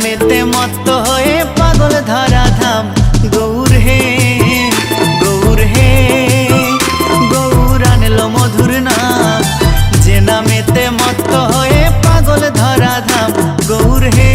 নামেতে মত্ত হয়ে পাগল ধরা ধাম। গৌর হে গৌর হে গৌর আনলো মধুর নাম, যে নামেতে মত্ত হয়ে পাগল ধরা ধাম। গৌর হে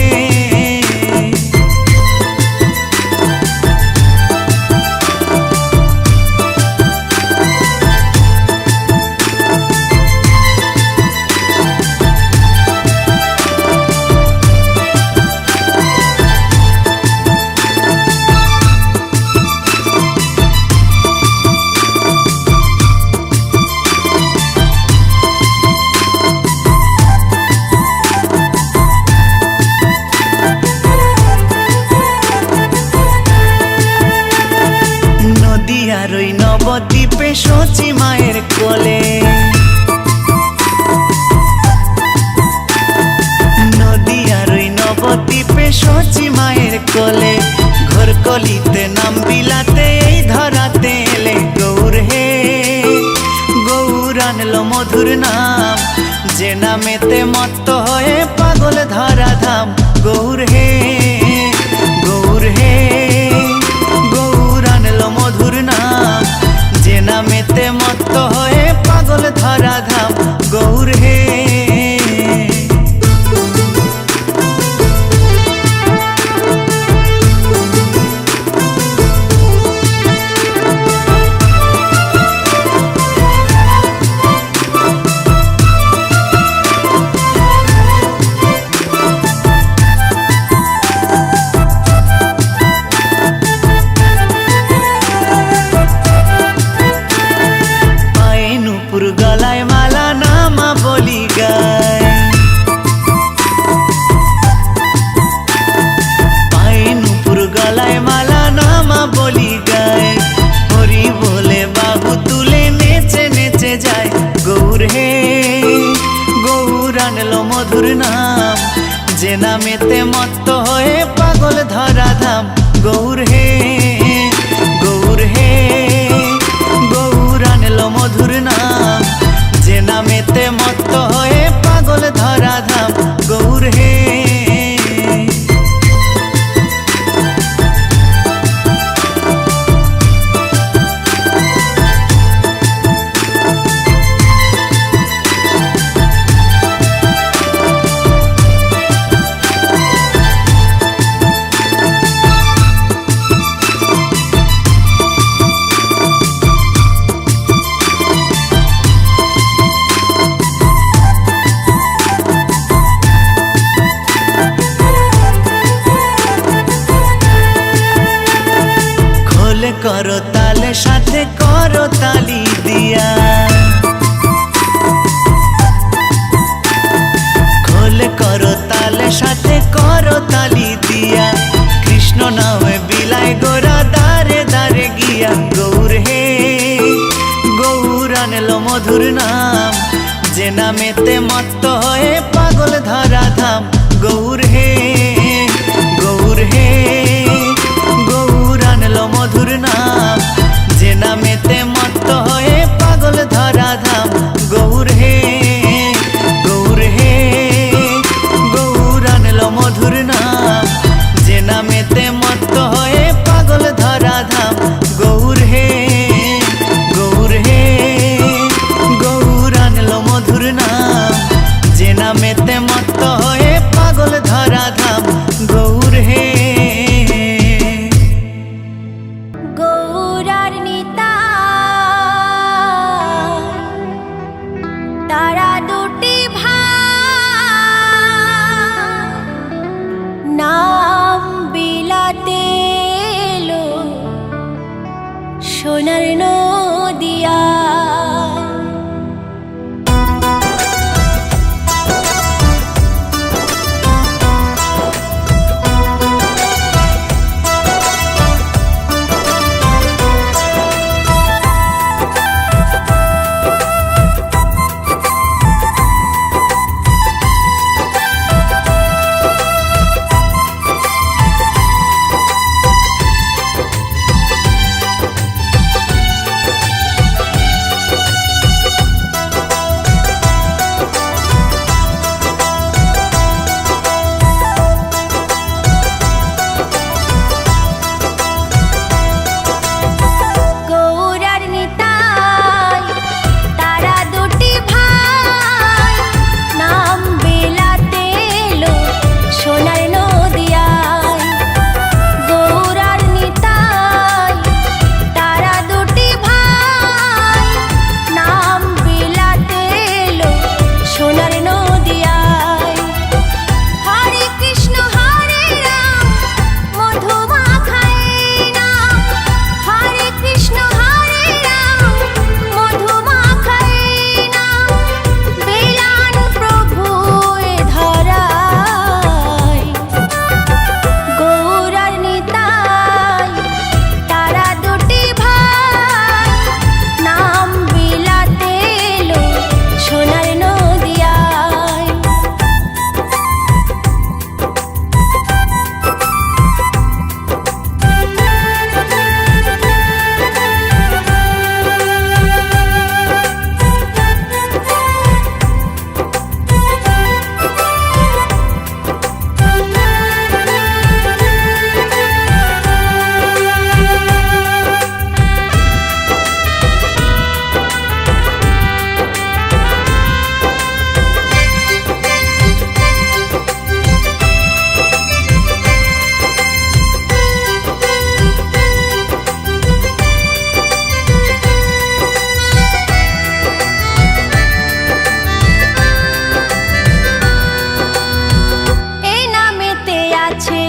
নদিয়ার ওই নবদ্বীপে শচী মায়ের কোলে, নদিয়ার ওই নবদ্বীপে শচী মায়ের কোলে, ঘোর কলিতে নাম বিলাতে এই ধরাতে এলে। গৌর হে গৌর আনলো মধুর নাম, যে নামেতে মত্ত হয়ে পাগল ধরা ধাম। গৌর হে গৌর হে গৌর আনলো মধুর নাম, যে নামেতে মত্ত হয়ে পাগল ধরা ধাম। গৌর হে গলায় মালা নামা বলি গায়, পায়ে নুপুর গলায় মালা নামা বলি গায়, হরি বলে বাহু তুলে নেচে নেচে যায়। গৌর হে গৌর আনলো মধুর নাম, যে নামেতে মত্ত হয়ে পাগল ধরা ধাম। গৌর হে গৌর হে গৌর আনলো মধুর নাম, যে নামেতে মত্ত হয়ে পাগল ধরা ধাম। গৌর হে করো তালে সাথে করো তালি দিয়া, খোলে করো তালে সাথে করো তালি দিয়া, কৃষ্ণ নামে বিলাই গোরা দারে দারে গিয়া। গৌর হে গৌর আনলো মধুর নাম, যে নামেতে মত্ত হয়ে পাগল ধরা ধাম। গৌর হে গৌর হে গৌর আনলো মধুর নাম, যে নামেতে মত্ত হয়ে পাগল ধরা ধাম। গৌর হে গৌর হে গৌর আনলো মধুর নাম, যে নামেতে মত্ত হয়ে পাগল ধরা ধাম। গৌর হে গৌর হে গৌর আনলো মধুর নাম, যে নামেতে মত্ত হয়ে পাগল ধরা ধাম। গৌর হে গৌরার নিতা তারা দুটি ভাই, নাম বিলাতে এলো সোনার নদিয়া।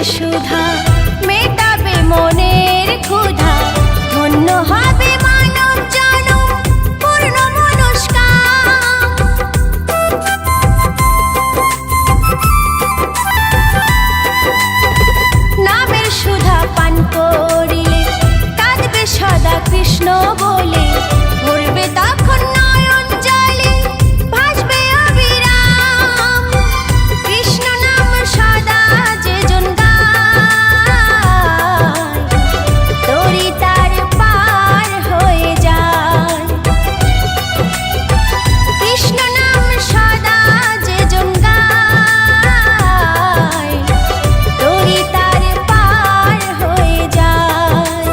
সুধা মেটাবে মনের ক্ষুধা, ধন্য হবে মানব জনম পূর্ণ মনস্কাম। নামের সুধা পান করিলে কাঁদবে সদা কৃষ্ণ বলে, ভরবে তখন নয়ন জলে ভাসবে অবিরাম। কৃষ্ণ নাম সদা যে জন গায়, তরি তার পার হয়ে যায়। কৃষ্ণ নাম সদা যে জন গায়, তরি তার পার হয়ে যায়।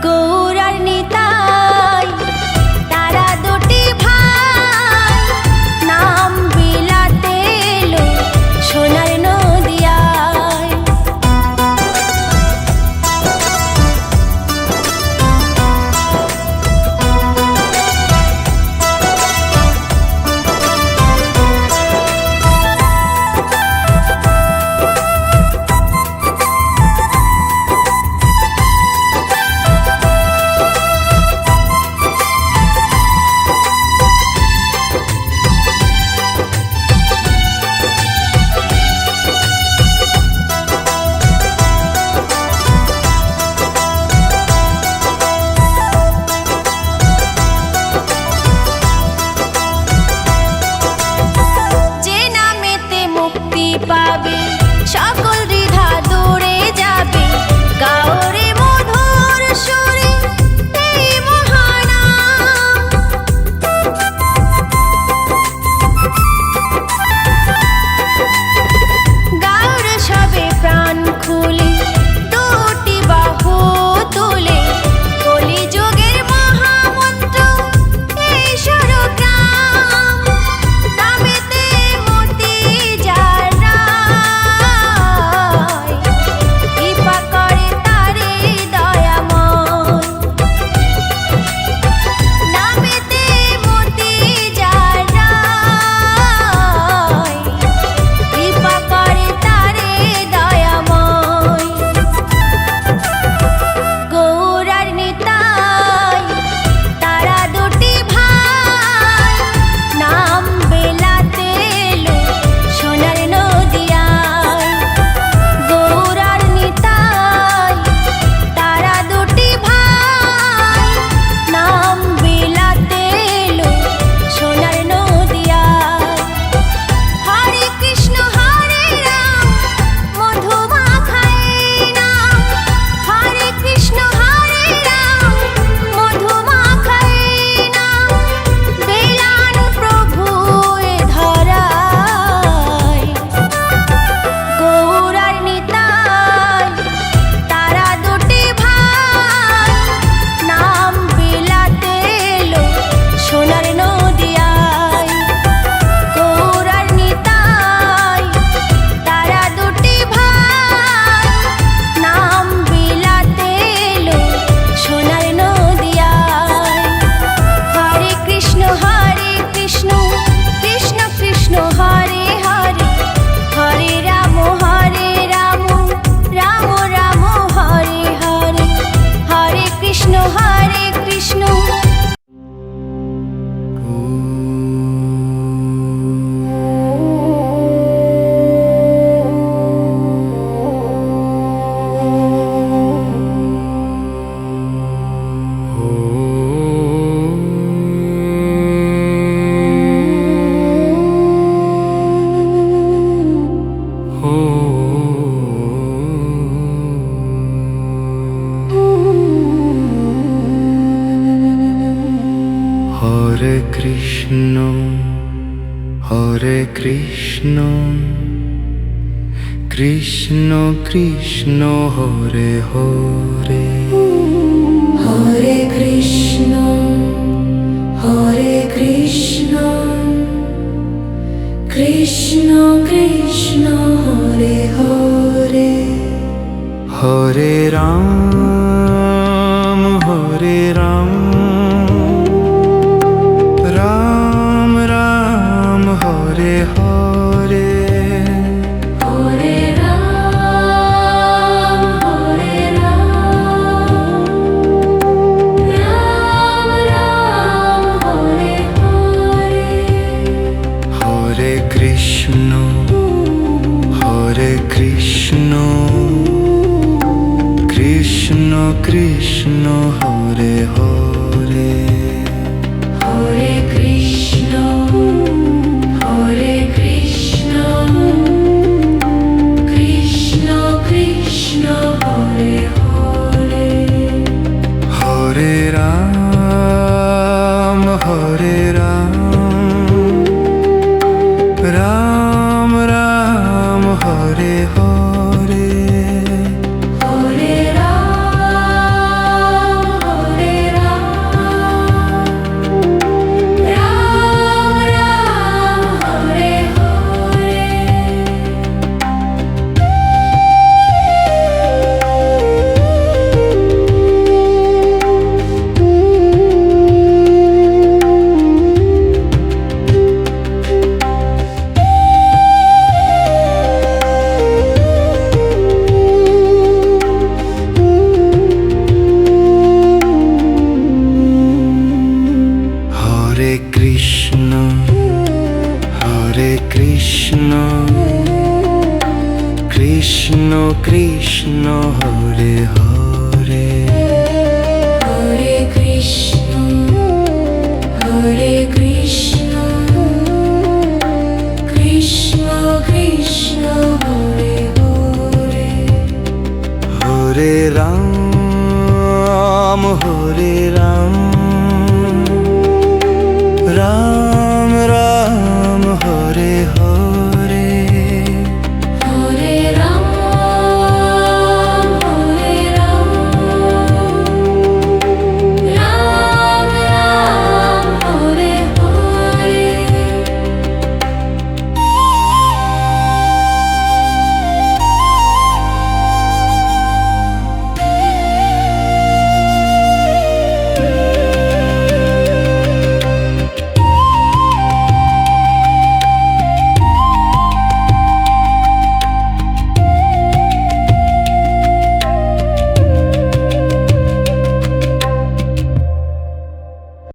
গৌর আর নিতাই তারা দুটি ভাই, নাম বিলাতে এলো সোনার নদিয়ায়। যে নামেতে মুক্তি পাবে সকল দ্বিধা দূরে যাবে, গাওরে মধুর সুরে এই মহানাম। গাওর সবে প্রাণ খুলে দুটি বাহু তুলে, কলিযুগের মহামন্ত্র এই স্বরগ্রাম। নামেতে মতি যার রায়, কৃপা করে তারে দয়াময়। নামেতে মতি যার রায়, কৃপা করে তারে দয়াময়। গৌর আর নিতাই তারা দুটি ভাই, নাম বেলাতে এলো সোনার নদিয়ায়। গৌর আর নিতাই তারা দুটি ভাই, নাম বেলাতে এলো সোনার নদিয়ায়। হরে কৃষ্ণ হরে রাম মধু মাখায় নাম, হরে কৃষ্ণ হরে রাম মধু মাখায় নাম। বেলান প্রভু এ ধরায়। গৌর আর নিতাই তারা দুটি ভাই, নাম বিলাতে এলো সোনার নদিয়ায়। গৌর আর নিতাই তারা দুটি ভাই, নাম বিলাতে এলো সোনার নদিয়ায়। হরে কৃষ্ণ কৃষ্ণ কৃষ্ণ হরে হরে, হরে রাম রাম রাম হরে হরে। হরে কৃষ্ণ কৃষ্ণ। হরে কৃষ্ণ কৃষ্ণ কৃষ্ণ হরে হরে, হরে কৃষ্ণ কৃষ্ণ কৃষ্ণ হরে হরে, হরে রাম রাম রাম হরে হরে, হরে কৃষ্ণ হরে হরে হরে কৃষ্ণ কৃষ্ণ কৃষ্ণ হরে হরে হরে রাম রাম রাম হরে হরে হরে রাম রাম রাম হরে হরে হরে কৃষ্ণ কৃষ্ণ কৃষ্ণ হরে হরে হরে কৃষ্ণ কৃষ্ণ কৃষ্ণ হরে হরে হরে রাম